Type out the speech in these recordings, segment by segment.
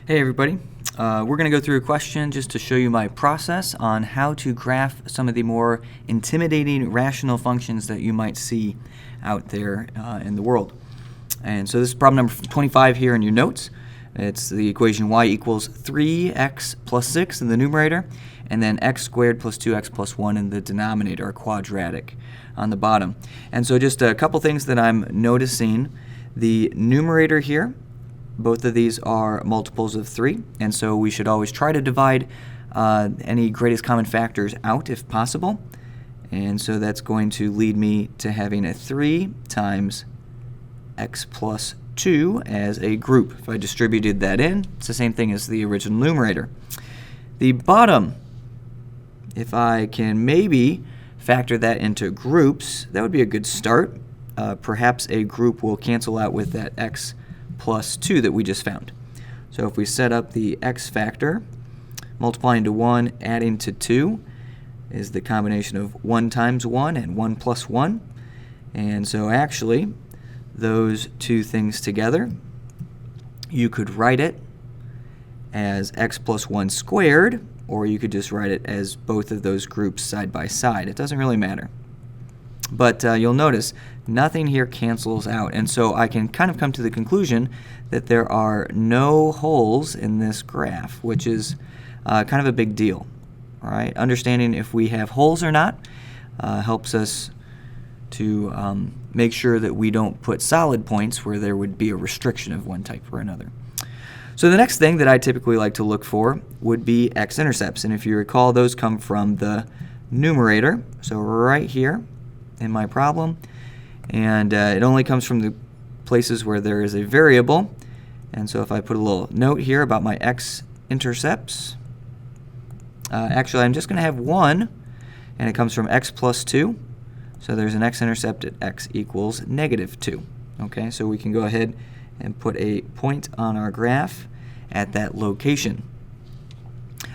Hey everybody, we're going to go through a question just to show you my process on how to graph some of the more intimidating rational functions that you might see out there in the world. And so this is problem number 25 here in your notes. It's the equation y equals 3x plus 6 in the numerator, and then x squared plus 2x plus 1 in the denominator, or quadratic, on the bottom. And so just a couple things that I'm noticing. The numerator here, both of these are multiples of 3, and so we should always try to divide any greatest common factors out if possible. And so that's going to lead me to having a 3 times x plus 2 as a group. If I distributed that in, it's the same thing as the original numerator. The bottom, if I can maybe factor that into groups, that would be a good start. Perhaps a group will cancel out with that x plus 2 that we just found. So if we set up the x factor, multiplying to 1, adding to 2 is the combination of 1 times 1 and 1 plus 1. And so actually, those two things together, you could write it as x plus 1 squared, or you could just write it as both of those groups side by side. It doesn't really matter. But you'll notice nothing here cancels out, and so I can kind of come to the conclusion that there are no holes in this graph, which is kind of a big deal. All right? Understanding if we have holes or not helps us to make sure that we don't put solid points where there would be a restriction of one type or another. So the next thing that I typically like to look for would be x-intercepts, and if you recall, those come from the numerator, so right here in my problem, and it only comes from the places where there is a variable. And so if I put a little note here about my x-intercepts, actually I'm just going to have 1, and it comes from x plus 2. So there's an x-intercept at x equals negative 2. Okay, so we can go ahead and put a point on our graph at that location.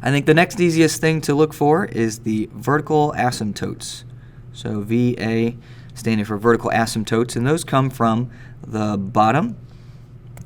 I think the next easiest thing to look for is the vertical asymptotes. So VA standing for vertical asymptotes, and those come from the bottom.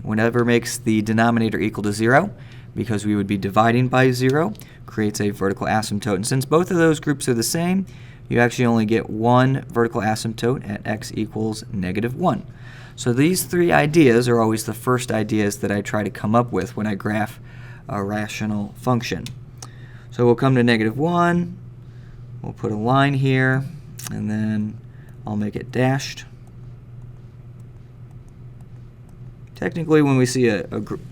Whatever makes the denominator equal to 0, because we would be dividing by 0, creates a vertical asymptote. And since both of those groups are the same, you actually only get one vertical asymptote at x equals negative 1. So these three ideas are always the first ideas that I try to come up with when I graph a rational function. So we'll come to negative 1, we'll put a line here, and then I'll make it dashed. Technically, when we see a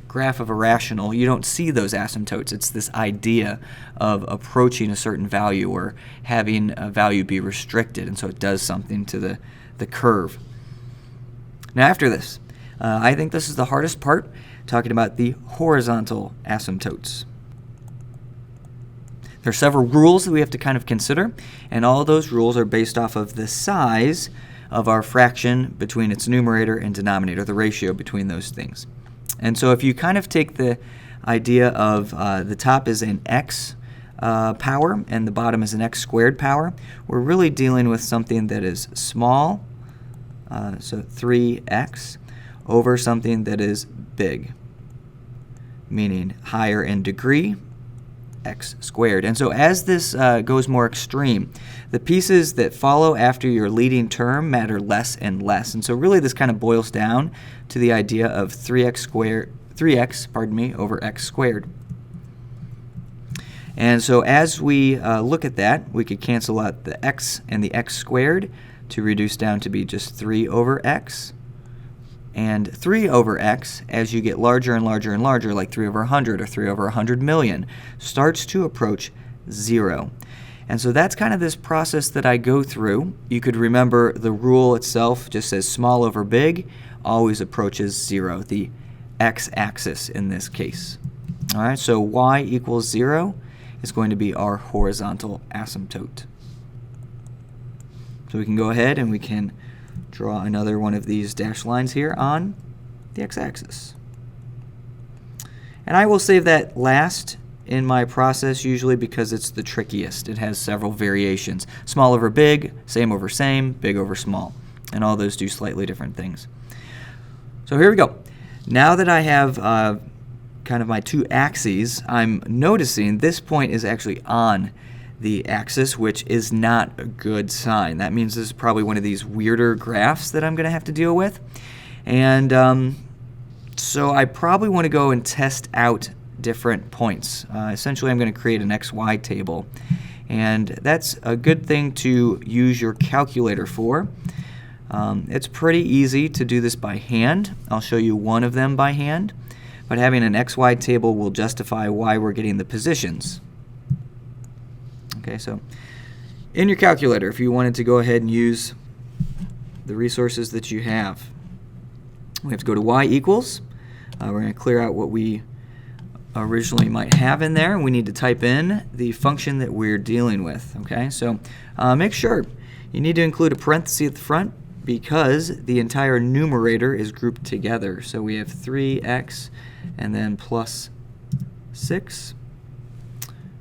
graph of a rational, you don't see those asymptotes. It's this idea of approaching a certain value or having a value be restricted, and so it does something to the curve. Now after this, I think this is the hardest part, talking about the horizontal asymptotes. There are several rules that we have to kind of consider, and all of those rules are based off of the size of our fraction between its numerator and denominator, the ratio between those things. And so if you kind of take the idea of the top is an x power and the bottom is an x squared power, we're really dealing with something that is small, so 3x, over something that is big, meaning higher in degree, x squared. And so as this goes more extreme, the pieces that follow after your leading term matter less and less. And so really this kind of boils down to the idea of 3x over x squared. And so as we look at that, we could cancel out the x and the x squared to reduce down to be just 3 over x. And 3 over x, as you get larger and larger and larger, like 3 over 100 or 3 over 100 million, starts to approach 0. And so that's kind of this process that I go through. You could remember the rule itself just says small over big always approaches 0, the x-axis in this case. All right, so y equals 0 is going to be our horizontal asymptote. So we can go ahead and we can draw another one of these dashed lines here on the x-axis. And I will save that last in my process usually because it's the trickiest. It has several variations. Small over big, same over same, big over small. And all those do slightly different things. So here we go. Now that I have kind of my two axes, I'm noticing this point is actually on the axis, which is not a good sign. That means this is probably one of these weirder graphs that I'm going to have to deal with. And so I probably want to go and test out different points. Essentially, I'm going to create an XY table. And that's a good thing to use your calculator for. It's pretty easy to do this by hand. I'll show you one of them by hand. But having an XY table will justify why we're getting the positions. Okay, so in your calculator, if you wanted to go ahead and use the resources that you have, we have to go to y equals. We're going to clear out what we originally might have in there. We need to type in the function that we're dealing with. Okay, so make sure you need to include a parenthesis at the front because the entire numerator is grouped together. So we have 3x and then plus 6.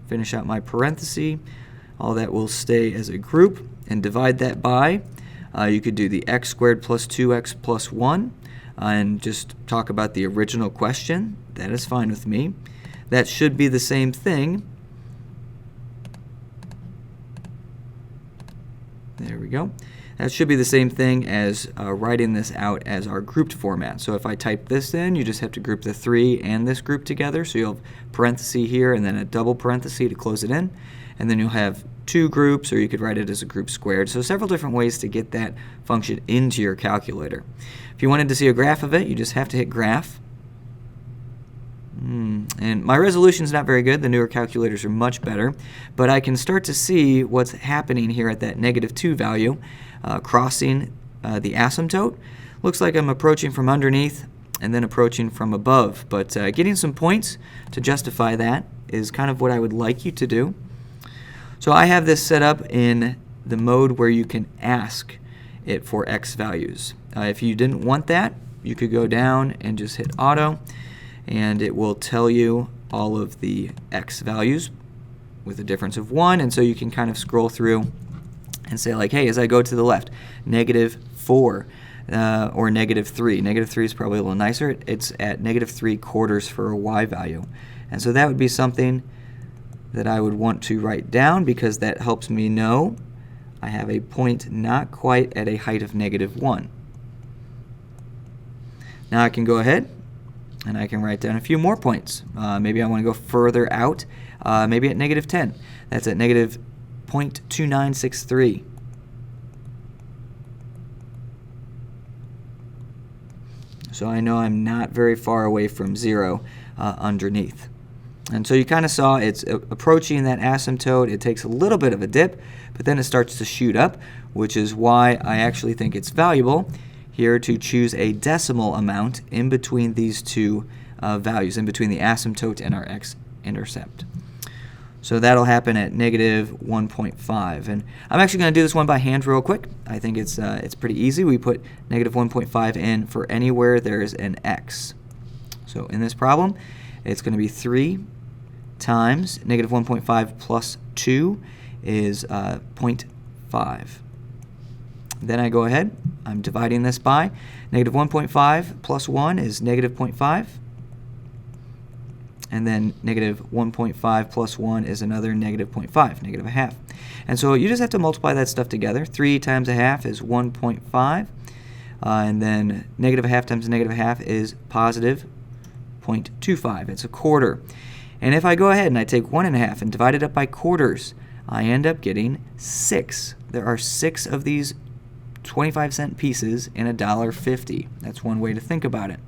Finish out my parenthesis. All that will stay as a group and divide that by. You could do the x squared plus 2x plus 1 and just talk about the original question. That is fine with me. That should be the same thing. There we go. That should be the same thing as writing this out as our grouped format. So if I type this in, you just have to group the 3 and this group together. So you'll have parenthesis here and then a double parenthesis to close it in. And then you'll have 2 groups, or you could write it as a group squared. So several different ways to get that function into your calculator. If you wanted to see a graph of it, you just have to hit graph. And my resolution is not very good. The newer calculators are much better. But I can start to see what's happening here at that -2 value, crossing the asymptote. Looks like I'm approaching from underneath and then approaching from above. But getting some points to justify that is kind of what I would like you to do. So I have this set up in the mode where you can ask it for x values. If you didn't want that, you could go down and just hit auto, and it will tell you all of the x values with a difference of 1, and so you can kind of scroll through and say like, hey, as I go to the left, -4 or -3. -3 is probably a little nicer. It's at -3/4 for a y value. And so that would be something that I would want to write down because that helps me know I have a point not quite at a height of -1. Now I can go ahead and I can write down a few more points. Maybe I want to go further out, maybe at -10. That's at -0.2963. So I know I'm not very far away from 0 underneath. And so you kind of saw it's approaching that asymptote. It takes a little bit of a dip, but then it starts to shoot up, which is why I actually think it's valuable here to choose a decimal amount in between these two values, in between the asymptote and our x-intercept. So that'll happen at -1.5. And I'm actually going to do this one by hand real quick. I think it's pretty easy. We put -1.5 in for anywhere there's an x. So in this problem, it's going to be 3 times -1.5 plus 2 is 0.5. Then I go ahead, I'm dividing this by -1.5 plus 1 is -0.5. And then -1.5 plus 1 is another -0.5, -1/2. And so you just have to multiply that stuff together. 3 times 1/2 is 1.5. And then -1/2 times -1/2 is positive 0.25. It's a quarter. And if I go ahead and I take 1.5 and divide it up by quarters, I end up getting 6. There are 6 of these 25-cent pieces in $1.50. That's one way to think about it.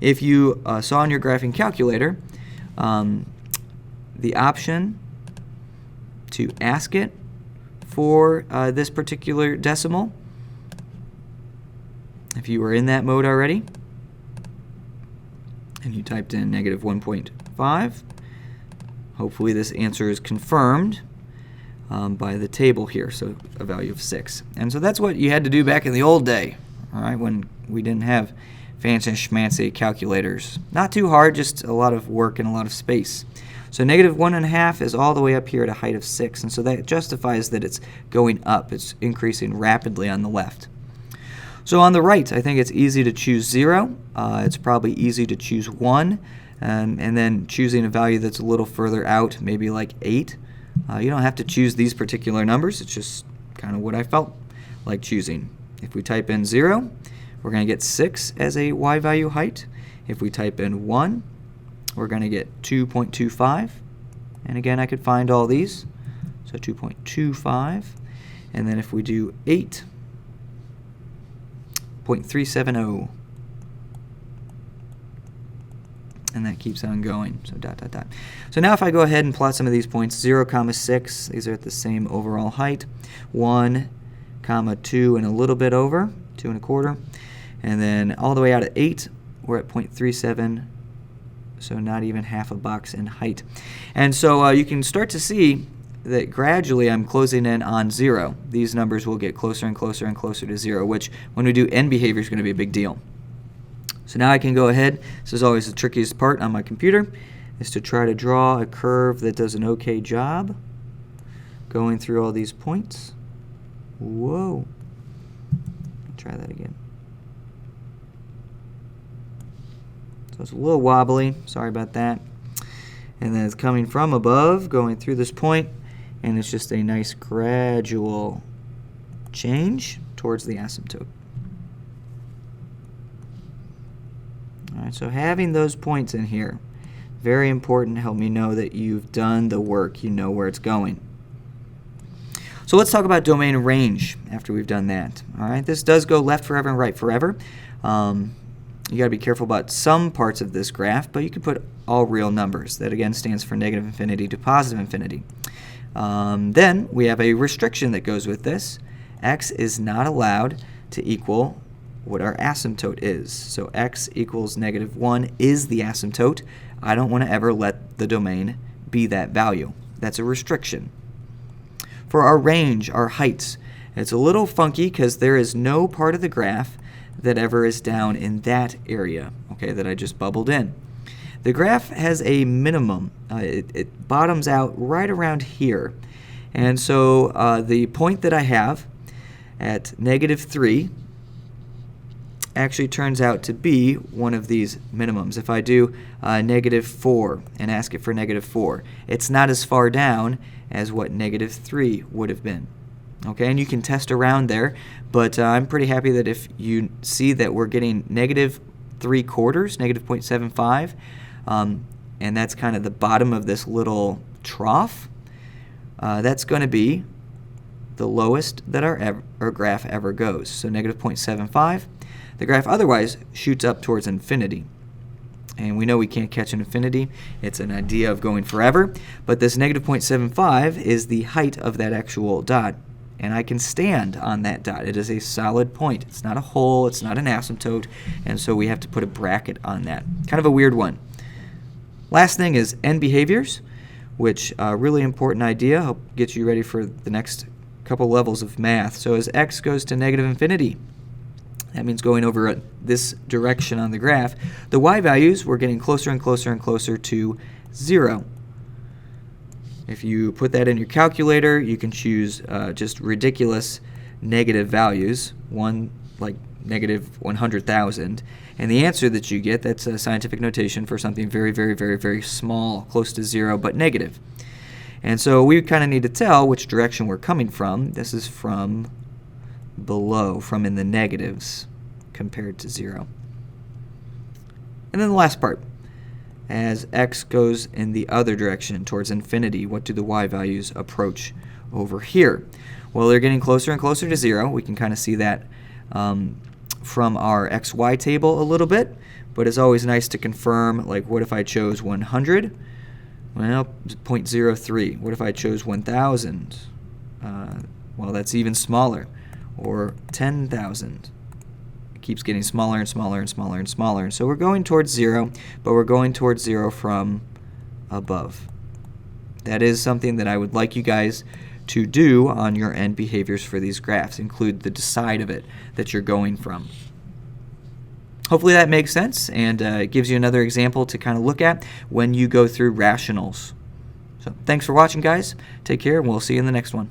If you saw on your graphing calculator the option to ask it for this particular decimal, if you were in that mode already, and you typed in -1.5, hopefully this answer is confirmed by the table here, so a value of 6. And so that's what you had to do back in the old day, all right, when we didn't have fancy schmancy calculators. Not too hard, just a lot of work and a lot of space. So -1.5 is all the way up here at a height of 6, and so that justifies that it's going up. It's increasing rapidly on the left. So on the right, I think it's easy to choose 0. It's probably easy to choose 1. and then choosing a value that's a little further out, maybe like 8. You don't have to choose these particular numbers. It's just kind of what I felt like choosing. If we type in 0, we're going to get 6 as a y value height. If we type in 1, we're going to get 2.25. And again, I could find all these. So 2.25. And then if we do 8, 0.370. And that keeps on going, so dot, dot, dot. So now if I go ahead and plot some of these points, 0, 6, these are at the same overall height. 1, 2 and a little bit over, 2 1/4. And then all the way out at 8, we're at 0.37, so not even half a box in height. And so you can start to see that gradually I'm closing in on 0. These numbers will get closer and closer and closer to 0, which when we do end behavior is going to be a big deal. So now I can go ahead, this is always the trickiest part on my computer, is to try to draw a curve that does an okay job going through all these points. Whoa. Try that again. So it's a little wobbly, sorry about that. And then it's coming from above, going through this point, and it's just a nice gradual change towards the asymptote. Alright, so having those points in here, very important to help me know that you've done the work, you know where it's going. So let's talk about domain range after we've done that. Alright, this does go left forever and right forever. You got to be careful about some parts of this graph, but you can put all real numbers. That again stands for negative infinity to positive infinity. Then we have a restriction that goes with this. X is not allowed to equal what our asymptote is. So x equals -1 is the asymptote. I don't want to ever let the domain be that value. That's a restriction. For our range, our heights, it's a little funky because there is no part of the graph that ever is down in that area, okay, that I just bubbled in. The graph has a minimum. It bottoms out right around here. And so the point that I have at -3 actually turns out to be one of these minimums. If I do -4 and ask it for -4, it's not as far down as what -3 would have been. Okay, and you can test around there, but I'm pretty happy that if you see that we're getting -3/4, -0.75, and that's kind of the bottom of this little trough, that's going to be the lowest that our graph ever goes. So -0.75. The graph otherwise shoots up towards infinity. And we know we can't catch an infinity. It's an idea of going forever. But this -0.75 is the height of that actual dot. And I can stand on that dot. It is a solid point. It's not a hole. It's not an asymptote. And so we have to put a bracket on that. Kind of a weird one. Last thing is end behaviors, which really important idea. Hope gets you ready for the next couple levels of math. So as x goes to -infinity, that means going over this direction on the graph, the y values, we're getting closer and closer and closer to 0. If you put that in your calculator, you can choose just ridiculous negative values, like -100,000. And the answer that you get, that's a scientific notation for something very, very, very, very small, close to 0, but negative. And so we kind of need to tell which direction we're coming from. This is from below, from in the negatives compared to 0. And then the last part, as x goes in the other direction towards infinity, what do the y values approach over here? Well, they're getting closer and closer to 0. We can kind of see that from our xy table a little bit, but it's always nice to confirm, like what if I chose 100? Well, 0.03. What if I chose 1,000? Well, that's even smaller. Or 10,000. It keeps getting smaller and smaller and smaller and smaller. So we're going towards 0, but we're going towards 0 from above. That is something that I would like you guys to do on your end behaviors for these graphs. Include the side of it that you're going from. Hopefully that makes sense, and it gives you another example to kind of look at when you go through rationals. So thanks for watching, guys. Take care, and we'll see you in the next one.